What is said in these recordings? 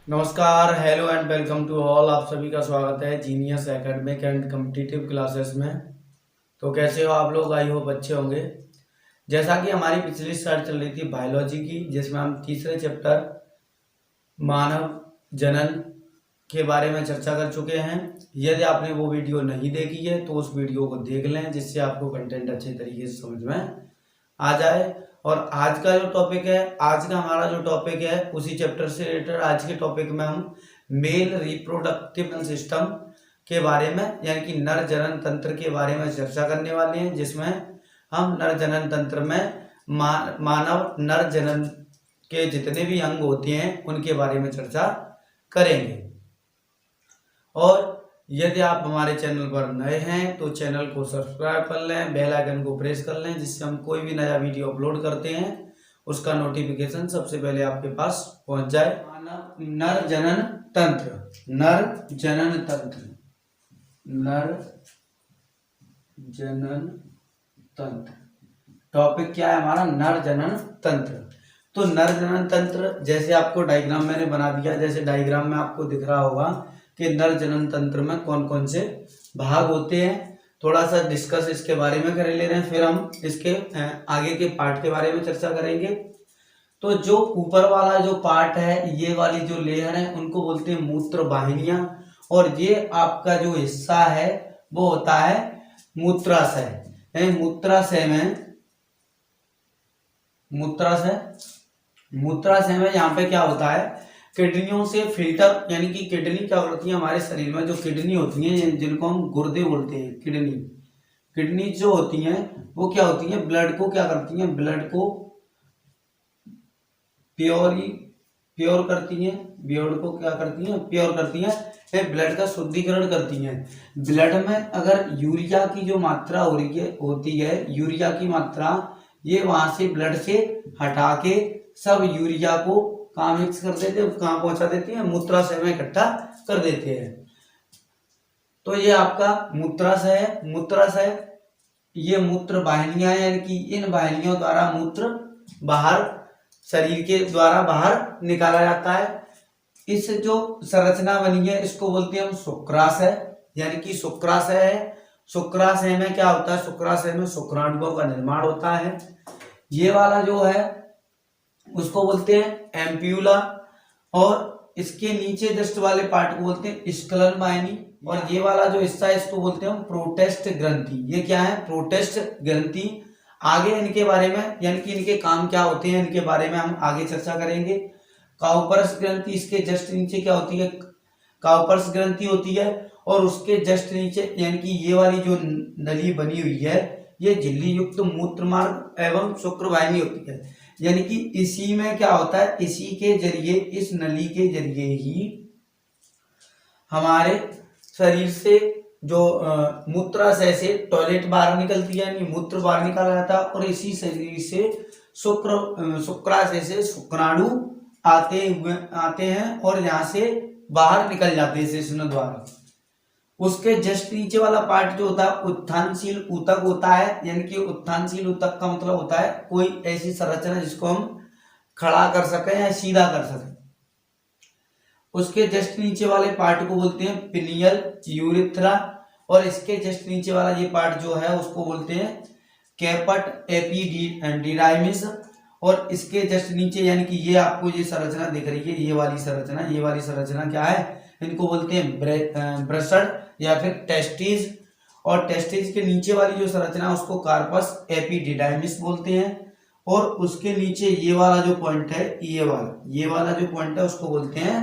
नमस्कार, hello and welcome to all. आप सभी का स्वागत है genius academic and competitive classes में। तो कैसे हो आप लोग? आई होप अच्छे होंगे। जैसा कि हमारी पिछली स्लाइड चल रही थी बायोलॉजी की, जिसमें हम तीसरे चैप्टर मानव जनन के बारे में चर्चा कर चुके हैं। यदि आपने वो वीडियो नहीं देखी है तो उस वीडियो को देख लें, जिससे आपको कंटेंट अच्छे तरीके से समझ में आ जाए। और आज का जो टॉपिक है, आज का हमारा जो टॉपिक है उसी चैप्टर से रिलेटेड आज के टॉपिक में हम मेल रिप्रोडक्टिव सिस्टम के बारे में, यानी कि नर जनन तंत्र के बारे में चर्चा करने वाले हैं, जिसमें हम नर जनन तंत्र में मानव नर जनन के जितने भी अंग होते हैं उनके बारे में चर्चा करेंगे। और यदि आप हमारे चैनल पर नए हैं तो चैनल को सब्सक्राइब कर लें, बेल आइकन को प्रेस कर लें, जिससे हम कोई भी नया वीडियो अपलोड करते हैं उसका नोटिफिकेशन सबसे पहले आपके पास पहुंच जाए। नर जनन तंत्र, नर जनन तंत्र, नर जनन तंत्र टॉपिक क्या है हमारा? नर जनन तंत्र। तो नर जनन तंत्र, जैसे आपको डायग्राम मैंने बना दिया, जैसे डायग्राम में आपको दिख रहा होगा कि नर जनन तंत्र में कौन कौन से भाग होते हैं। थोड़ा सा डिस्कस इसके बारे में कर ले रहे हैं, फिर हम इसके आगे के पार्ट के बारे में चर्चा करेंगे। तो जो ऊपर वाला जो पार्ट है, ये वाली जो लेयर है, उनको बोलते हैं मूत्र वाहिनियां। और ये आपका जो हिस्सा है वो होता है मूत्राशय। मूत्राशय में यहाँ पे क्या होता है, किडनियों से फिल्टर, यानी कि किडनी क्या करती है हमारे शरीर में, जो किडनी होती हैं जिनको हम गुर्दे बोलते हैं, किडनी जो होती हैं वो क्या होती हैं, ब्लड को क्या करती हैं, ब्लड को प्योर करती हैं, ब्लड को क्या करती हैं, प्योर करती हैं, ब्लड का शुद्धिकरण करती हैं। ब्लड में अगर यूरिया की जो मात्रा होती है, यूरिया की मात्रा, ये वहां से ब्लड से हटा के सब यूरिया को कहाँ मिक्स कर देते हैं, कहाँ पहुंचा देते हैं, मूत्राशय में इकट्ठा कर देते हैं। तो ये आपका मूत्राशय है। मूत्राशय ये मूत्र वाहिनियां हैं, यानी कि इन वाहिनियों द्वारा मूत्र बाहर, शरीर के द्वारा बाहर निकाला जाता है। इस जो संरचना बनी है इसको बोलते हैं हम शुक्राशय, यानी कि शुक्राशय है। शुक्राशय में क्या होता है, शुक्राशय में शुक्राणुओं का निर्माण होता है। ये वाला जो है उसको बोलते हैं एम्प्यूला, और इसके नीचे जस्ट वाले पार्ट को बोलते हैं स्क्लेरन वाहिनी। और ये वाला जो हिस्सा है इसको बोलते हैं प्रोटेस्ट ग्रंथि। ये क्या है, प्रोटेस्ट ग्रंथि। आगे इनके बारे में, यानी कि इनके काम क्या होते हैं, इनके बारे में हम आगे चर्चा करेंगे। काउपर्स ग्रंथि, इसके जस्ट नीचे क्या होती है, काउपर्स ग्रंथि होती है। और उसके जस्ट नीचे, यानी कि ये वाली जो नली बनी हुई है, ये झिल्ली युक्त मूत्र मार्ग एवं शुक्र वाहिनी होती है। यानी कि इसी में क्या होता है, इसी के जरिए, इस नली के जरिए ही हमारे शरीर से जो मूत्राशय से टॉयलेट बाहर निकलती है, यानी मूत्र बाहर निकाला जाता है। और इसी शरीर से शुक्राशय से शुक्राणु आते हैं और यहाँ से बाहर निकल जाते हैं शिश्न द्वारा। उसके जस्ट नीचे वाला पार्ट जो होता है उत्थानशील ऊतक होता है, यानी कि उत्थानशील ऊतक का मतलब होता है कोई ऐसी संरचना जिसको हम खड़ा कर सके या सीधा कर सके। उसके जस्ट नीचे वाले पार्ट को बोलते हैं पिनियल यूरिथ्रा। और इसके जस्ट नीचे वाला ये पार्ट जो है उसको बोलते हैं कैपट एपिडिडाइमिस। और इसके जस्ट नीचे, यानी कि ये आपको ये संरचना दिख रही है, ये वाली संरचना क्या है, इनको बोलते हैं ब्रसड या फिर टेस्टिस। और टेस्टिस के नीचे वाली जो संरचना है उसको कार्पस एपिडिडाइमिस बोलते हैं। और उसके नीचे ये वाला जो पॉइंट है, ये वाला जो पॉइंट है उसको बोलते हैं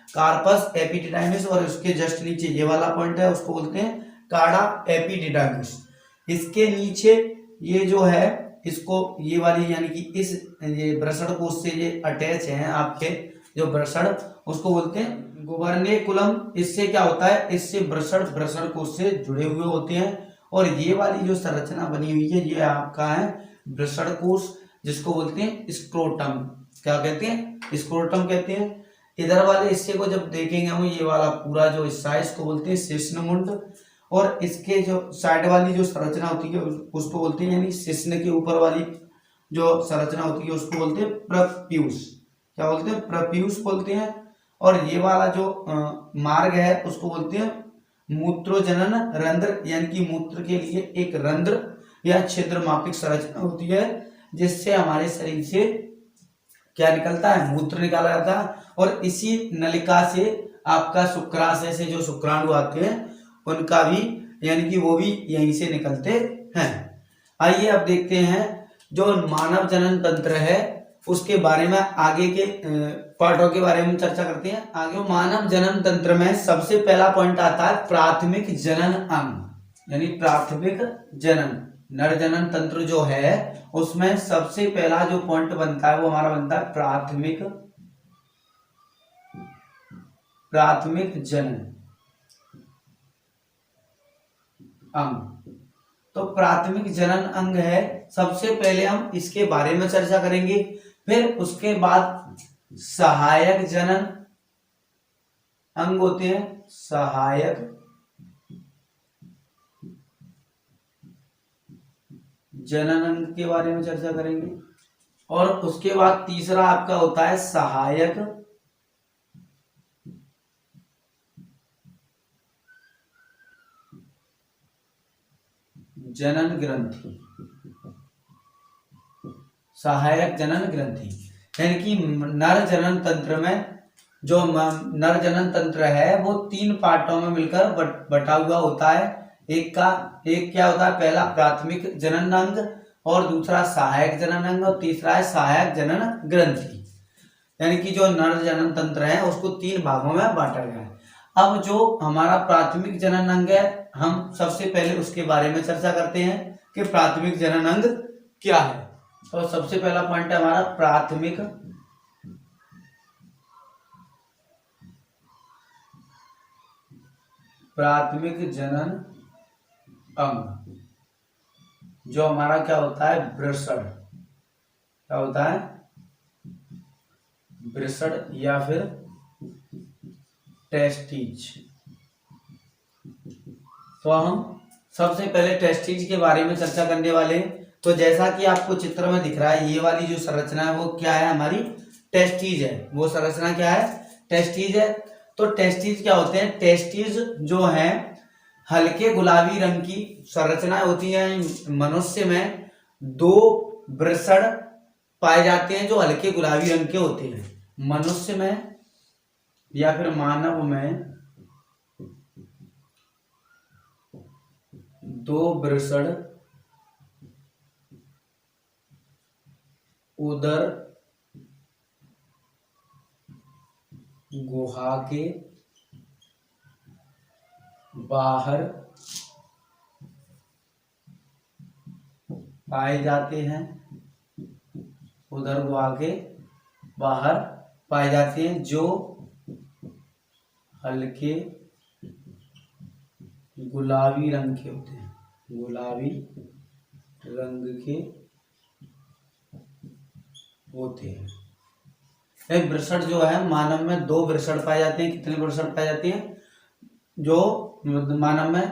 कार्पस एपिडिडाइमिस। और उसके जस्ट नीचे ये वाला पॉइंट है उसको बोलते हैं कार्डा एपिडिडाइमिस। इसके नीचे ये जो है, इसको ये वाली, यानी कि इस ये ब्रसड कोश से ये अटैच है आपके जो ब्रसड, उसको बोलते हैं गुबर्नेकुलम। इससे क्या होता है, इससे ब्रसड कोश से जुड़े हुए होते हैं। और ये वाली जो संरचना बनी हुई है ये आपका है ब्रसड कोश, जिसको बोलते हैं स्क्रोटम। क्या कहते हैं, स्क्रोटम कहते हैं। इधर वाले हिस्से को जब देखेंगे हम, ये वाला पूरा जो हिस्सा है इसको बोलते हैं शिश्नमुंड। और इसके जो साइड वाली जो संरचना होती है उसको बोलते हैं, यानी शिश्न के ऊपर वाली जो संरचना होती है उसको बोलते हैं प्रप्यूस। क्या बोलते हैं, प्रप्यूस बोलते हैं। और ये वाला जो मार्ग है उसको बोलते हैं मूत्रोजनन रंध्र, यानी कि मूत्र के लिए एक रंध्र या छिद्र मापिक संरचना होती है जिससे हमारे शरीर से क्या निकलता है, मूत्र निकाला जाता है। और इसी नलिका से आपका शुक्राशय से जो शुक्राणु आते हैं उनका भी, यानी कि वो भी यहीं से निकलते हैं। आइए अब देखते हैं जो मानव जनन तंत्र है उसके बारे में, आगे के पार्टों के बारे में चर्चा करते हैं। आगे मानव जनन तंत्र में सबसे पहला पॉइंट आता है प्राथमिक जनन अंग, यानी प्राथमिक जनन नर जनन तंत्र जो है उसमें सबसे पहला जो पॉइंट बनता है वो हमारा बनता है प्राथमिक जनन अंग। तो प्राथमिक जनन अंग है, सबसे पहले हम इसके बारे में चर्चा करेंगे, फिर उसके बाद सहायक जनन अंग होते हैं, सहायक जनन अंग के बारे में चर्चा करेंगे, और उसके बाद तीसरा आपका होता है सहायक जनन ग्रंथि, सहायक जनन ग्रंथि। यानी कि नर जनन तंत्र में जो नर जनन तंत्र है वो 3 पार्टों में मिलकर बटा हुआ होता है। एक क्या होता है, पहला प्राथमिक जनन अंग, और दूसरा सहायक जनन अंग, और तीसरा है सहायक जनन ग्रंथि। यानी कि जो नर जनन तंत्र है उसको 3 भागों में बांटा गया है। अब जो हमारा प्राथमिक जनन अंग है, हम सबसे पहले उसके बारे में चर्चा करते हैं कि प्राथमिक जनन अंग क्या है। तो सबसे पहला पॉइंट है हमारा प्राथमिक जनन अंग, जो हमारा क्या होता है, वृषण, क्या होता है, वृषण या फिर टेस्टिज। तो हम सबसे पहले टेस्टिज के बारे में चर्चा करने वाले हैं। तो जैसा कि आपको चित्र में दिख रहा है, ये वाली जो संरचना है वो क्या है, हमारी टेस्टिज है। वो संरचना क्या है, टेस्टिज है। तो टेस्टिज क्या होते हैं, टेस्टिज जो है हल्के गुलाबी रंग की संरचना होती है। मनुष्य में 2 वृषण पाए जाते हैं जो हल्के गुलाबी रंग के होते हैं। मनुष्य में या फिर मानव में 2 वृषण उदर गुहा के बाहर पाए जाते हैं, उदर गुहा के बाहर पाए जाते हैं, जो हल्के गुलाबी रंग के होते हैं, गुलाबी रंग के होते हैं। एक वृषण जो है, मानव में 2 वृषण पाए जाते हैं। कितने वृषण पाए जाते हैं, जो मानव में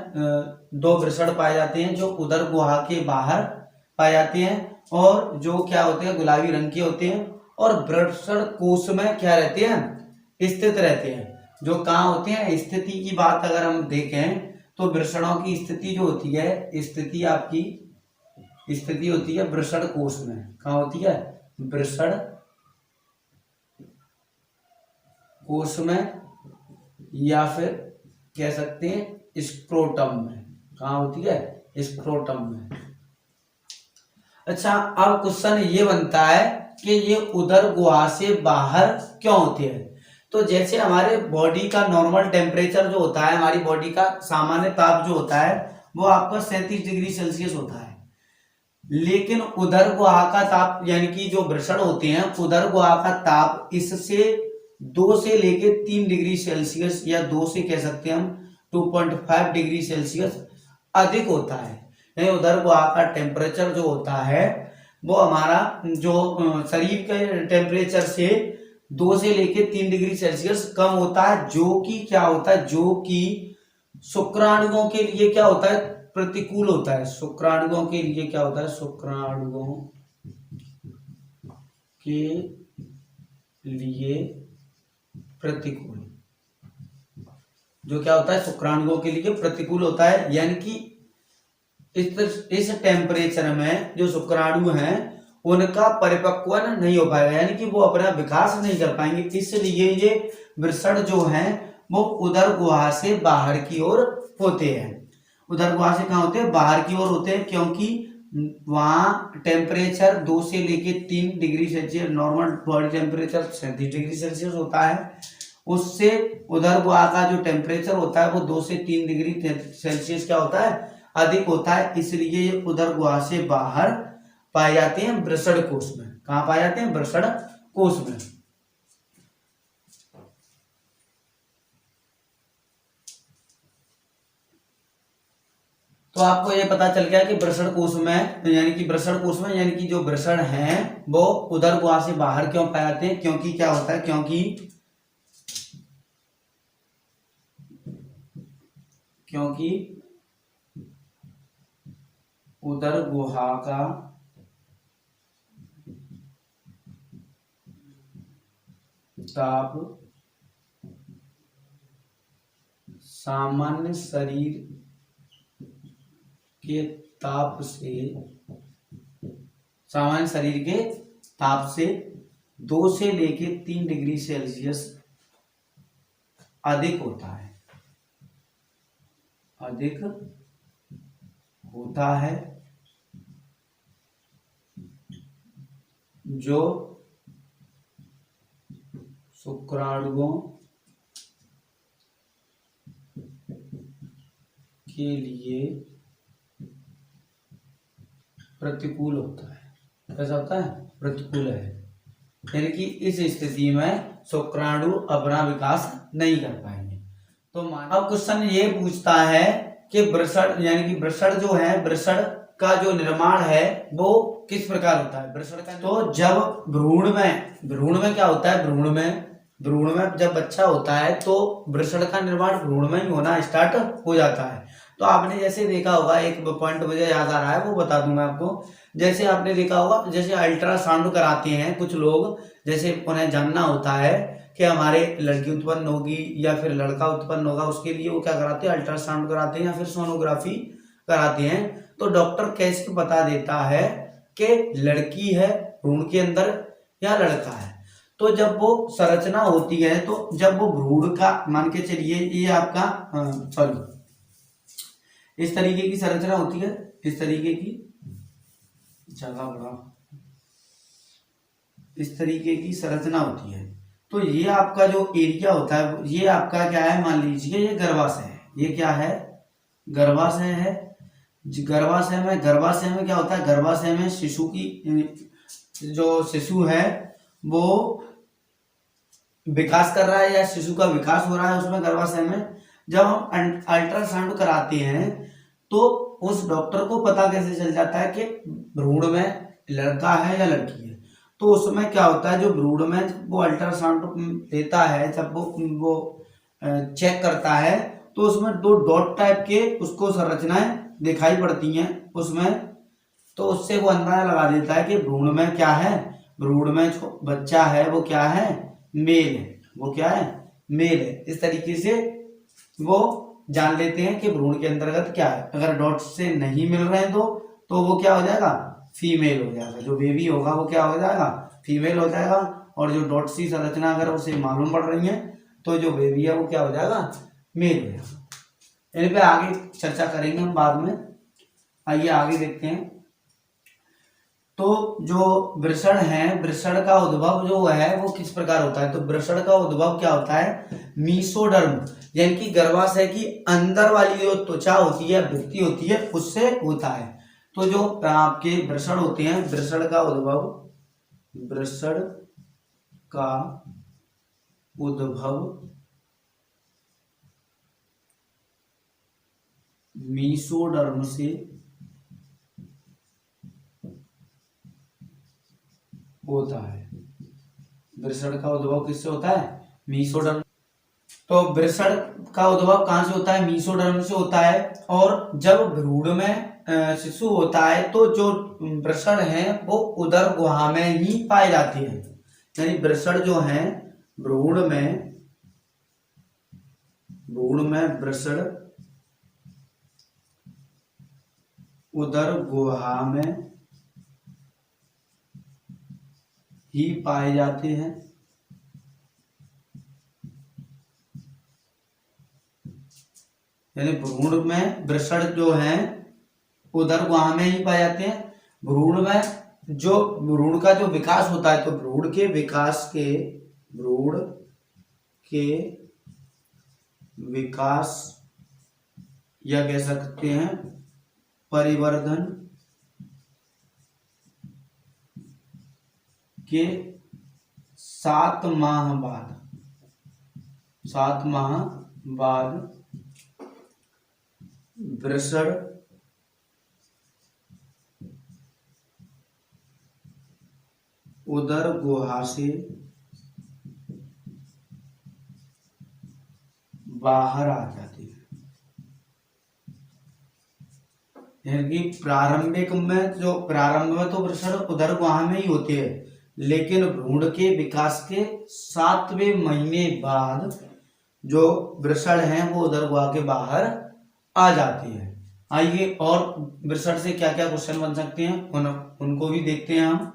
2 वृषण पाए जाते हैं जो उदर गुहा के बाहर पाए जाते हैं, और जो क्या होते हैं, गुलाबी रंग के होते हैं, और वृषण कोश में क्या रहते हैं, स्थित रहते हैं। जो कहाँ होते हैं, स्थिति की बात अगर हम देखें तो वृषणों की स्थिति जो होती है, स्थिति आपकी स्थिति होती है वृषण कोश में। कहाँ होती है, वृषण कोश में, या फिर कह सकते हैं स्क्रोटम में। कहाँ होती है, स्क्रोटम में। अच्छा, अब क्वेश्चन ये बनता है कि ये उदर गुहा से बाहर क्यों होते हैं। तो जैसे हमारे बॉडी का नॉर्मल टेम्परेचर जो होता है, हमारी बॉडी का सामान्य ताप जो होता है वो आपका 37 डिग्री सेल्सियस होता है, लेकिन उदर गुहा का ताप, यानी कि जो वृषण होते हैं, उदर गुहा का ताप इससे 2 से लेके 3 डिग्री सेल्सियस, या 2 से कह सकते हैं हम 2.5 डिग्री सेल्सियस अधिक होता है। यानी उदर गुहा का टेम्परेचर जो होता है वो हमारा जो शरीर के टेम्परेचर से 2 से लेके 3 डिग्री सेल्सियस कम होता है, जो कि क्या होता है, जो कि शुक्राणुओं के लिए क्या होता है, प्रतिकूल होता है। शुक्राणुओं के लिए क्या होता है, शुक्राणुओं के लिए प्रतिकूल, जो क्या होता है शुक्राणुओं के लिए प्रतिकूल होता है, यानी कि इस टेम्परेचर में जो शुक्राणु हैं उनका परिपक्वन नहीं हो पाएगा, यानी कि वो अपना विकास नहीं कर पाएंगे। इसलिए ये वृषण जो हैं वो उदर गुहा से बाहर की ओर होते हैं। उदर गुहा से कहाँ होते हैं? बाहर की ओर होते हैं, क्योंकि वहां टेम्परेचर 2 से लेके 3 degree Celsius, normal body temperature 37 degree Celsius होता है, उससे उदर गुहा का जो टेम्परेचर होता है वो 2 से 3 डिग्री सेल्सियस क्या होता है? अधिक होता है। इसलिए ये उदर गुहा से बाहर पाए जाते हैं वृषण कोश में। कहाँ पाए जाते हैं? वृषण कोश में। तो आपको ये पता चल गया कि वृषण कोश में, यानी कि वृषण कोश में, यानी कि जो वृषण हैं वो उदर गुहा से बाहर क्यों पाए जाते हैं? क्योंकि क्या होता है? क्योंकि उदर गुहा का ताप सामान्य शरीर के ताप से, सामान्य शरीर के ताप से 2 से लेके 3 डिग्री सेल्सियस अधिक होता है, अधिक होता है, जो शुक्राणुओं के लिए प्रतिकूल होता है। कैसा होता है? प्रतिकूल है, यानी कि इस स्थिति में शुक्राणु अपना विकास नहीं कर पाएंगे। तो अब क्वेश्चन ये पूछता है कि वृषण, यानी कि वृषण जो है, वृषण का जो निर्माण है वो किस प्रकार होता है? वृषण का, तो जब भ्रूण में क्या होता है? भ्रूण में जब बच्चा होता है तो वृषण का निर्माण भ्रूण में ही होना स्टार्ट हो जाता है। तो आपने जैसे देखा होगा, एक पॉइंट मुझे याद आ रहा है वो बता दूं मैं आपको। जैसे आपने देखा होगा, जैसे अल्ट्रासाउंड कराते हैं कुछ लोग, जैसे उन्हें जानना होता है कि हमारे लड़की उत्पन्न होगी या फिर लड़का उत्पन्न होगा, उसके लिए वो क्या कराते हैं? अल्ट्रासाउंड कराते हैं या फिर सोनोग्राफी कराते हैं। तो डॉक्टर कैसे बता देता है कि लड़की है भ्रूण के अंदर या लड़का है? तो जब वो संरचना होती है, तो जब वो भ्रूण का, मान के चलिए ये आपका इस तरीके की संरचना होती है, इस तरीके की, जगह बड़ा, इस तरीके की संरचना होती है। तो ये आपका जो एरिया होता है, ये आपका क्या है? मान लीजिए ये गर्भाशय है। ये क्या है? गर्भाशय है। गर्भाशय में क्या होता है? गर्भाशय में शिशु की, जो शिशु है वो विकास कर रहा है या शिशु का विकास हो रहा है उसमें, गर्भाशय में। जब हम अल्ट्रासाउंड कराते हैं तो उस डॉक्टर को पता कैसे चल जाता है कि भ्रूण में लड़का है या लड़की है? तो उसमें क्या होता है, जो भ्रूण में वो अल्ट्रासाउंड लेता है, जब वो चेक करता है, तो उसमें 2 डॉट टाइप के उसको संरचनाएं दिखाई पड़ती हैं उसमें। तो उससे वो अंदाजा लगा देता है कि भ्रूण में क्या है, भ्रूण में जो बच्चा है वो क्या है? मेल है। वो क्या है? मेल है। इस तरीके से वो जान लेते हैं कि भ्रूण के अंतर्गत क्या है। अगर डॉट से नहीं मिल रहे हैं तो वो क्या हो जाएगा? फीमेल हो जाएगा। जो बेबी होगा वो क्या हो जाएगा? फीमेल हो जाएगा। और जो डॉट सी संरचना अगर उसे मालूम पड़ रही है तो जो बेबी है वो क्या हो जाएगा? मेल हो जाएगा। इन पे आगे चर्चा करेंगे हम बाद में। आइए आगे देखते हैं। तो जो वृषण है, वृषण का उद्भव जो है वो किस प्रकार होता है? तो वृषण का उद्भव क्या होता है? मीसोडर्म, यानी कि गर्भाशय की अंदर वाली जो त्वचा होती है, भित्ति होती है, उससे होता है। तो जो आपके वृषण होते हैं, वृषण का उद्भव मीसोडर्म से होता है। वृषण का उद्भव किससे होता है? मीसोडर्म। तो वृषण का उद्भव कहां से होता है? मीसोडर्म से होता है। और जब भ्रूण में शिशु होता है तो जो वृषण है वो उदर गुहा में ही पाए जाते हैं। यानी वृषण जो है भ्रूण में भ्रूण में वृषण उदर गुहा में ही पाए जाते हैं। यानी भ्रूण में वृषण जो है उदर गुहा में ही पाए जाते हैं। भ्रूण में जो भ्रूण का जो विकास होता है, तो भ्रूण के विकास या कह सकते हैं परिवर्धन के 7 माह बाद वृषण उदर गुहा से बाहर आ जाते हैं। यानी प्रारंभ में तो वृषण उदर गुहा में ही होते हैं, लेकिन भ्रूण के विकास के 7वें महीने बाद जो वृषण हैं वो उदर गुहा के बाहर आ जाते हैं। आइए और वृषण से क्या क्या क्वेश्चन बन सकते हैं उनको भी देखते हैं हम।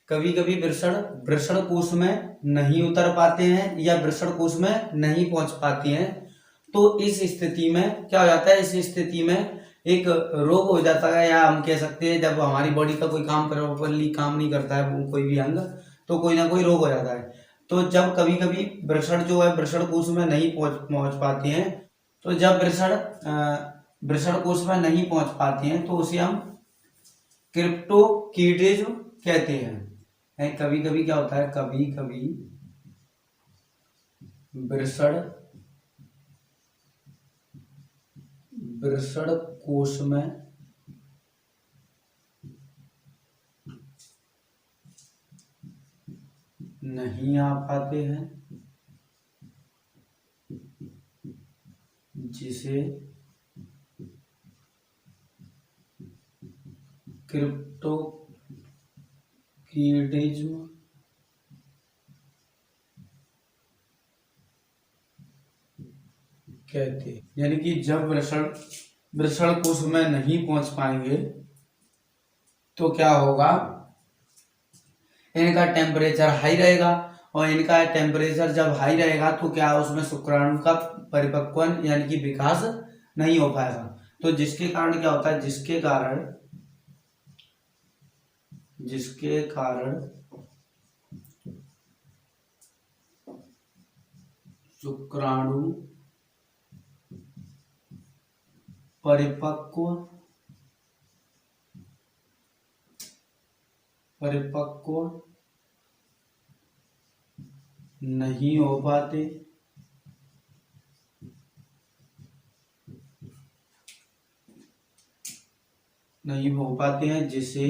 कभी कभी वृषण कोश में नहीं उतर पाते हैं या वृषण कोश में नहीं पहुंच पाते हैं, तो इस स्थिति में क्या हो जाता है, इस स्थिति में एक रोग हो जाता है, या हम कह सकते हैं जब हमारी बॉडी का कोई काम प्रॉपरली काम नहीं करता है कोई भी अंग, तो कोई ना कोई रोग हो जाता है। तो जब कभी कभी वृषण जो है वृषण कोश में नहीं पहुंच पाते हैं, तो जब वृषण कोश में नहीं पहुंच पाते हैं तो उसे हम क्रिप्टोकिडिज्म कहते हैं। कभी कभी क्या होता है, कभी कभी वृषण कोश में नहीं आ पाते हैं, जिसे क्रिप्टोकिडिज्म कहते हैं। यानी कि जब वृषण कोश में नहीं पहुंच पाएंगे तो क्या होगा, इनका टेम्परेचर हाई रहेगा, और इनका टेम्परेचर जब हाई रहेगा तो क्या उसमें शुक्राणु का परिपक्वन यानी कि विकास नहीं हो पाएगा। तो जिसके कारण क्या होता है, जिसके कारण शुक्राणु परिपक्व नहीं हो पाते हैं, जिसे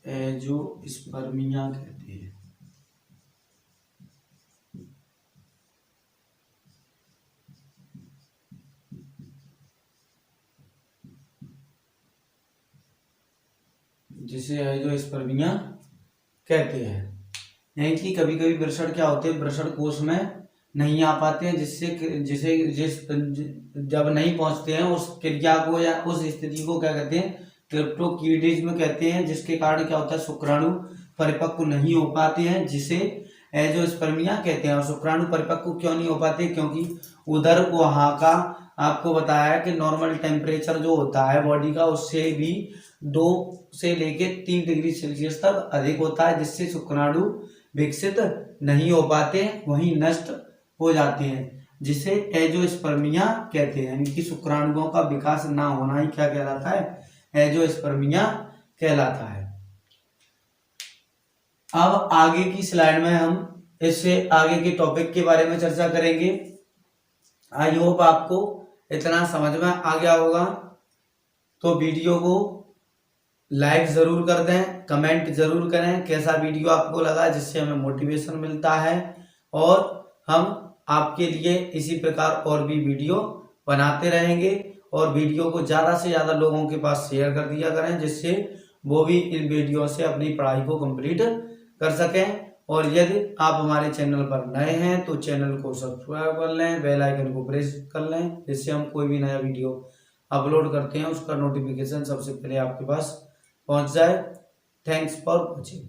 एंजियोस्पर्मिया कहते हैं। जिसे एंजियोस्पर्मिया कहते हैं। यानी कि कभी कभी वृषण क्या होते हैं, वृषण कोश में नहीं आ पाते हैं, जब नहीं पहुंचते हैं उस क्रिया को या उस स्थिति को क्या कहते हैं, क्रिप्टोकिडिज्म कहते हैं। जिसके कारण क्या होता है, शुक्राणु परिपक्व नहीं हो पाते हैं, जिसे एंजियोस्पर्मिया कहते हैं। और शुक्राणु परिपक्व क्यों नहीं हो पाते, क्योंकि उदर गुहा का आपको बताया कि नॉर्मल टेम्परेचर जो होता है बॉडी का उससे भी 2 से लेके 3 डिग्री सेल्सियस तक अधिक होता है, जिससे शुक्राणु विकसित नहीं हो पाते, वहीं नष्ट हो जाते हैं, जिसे एंजियोस्पर्मिया कहते हैं। यानी कि शुक्राणुओं का विकास ना होना ही क्या कहलाता है, एंजियोस्पर्मिया कहलाता है। अब आगे की स्लाइड में हम इससे आगे के टॉपिक के बारे में चर्चा करेंगे। आई होप आपको इतना समझ में आ गया होगा। तो वीडियो को लाइक जरूर कर दें, कमेंट जरूर करें कैसा वीडियो आपको लगा, जिससे हमें मोटिवेशन मिलता है, और हम आपके लिए इसी प्रकार और भी वीडियो बनाते रहेंगे। और वीडियो को ज़्यादा से ज़्यादा लोगों के पास शेयर कर दिया करें, जिससे वो भी इन वीडियो से अपनी पढ़ाई को कंप्लीट कर सकें। और यदि आप हमारे चैनल पर नए हैं तो चैनल को सब्सक्राइब कर लें, बेल आइकन को प्रेस कर लें, जिससे हम कोई भी नया वीडियो अपलोड करते हैं उसका नोटिफिकेशन सबसे पहले आपके पास पहुंच जाए। Thanks for watching.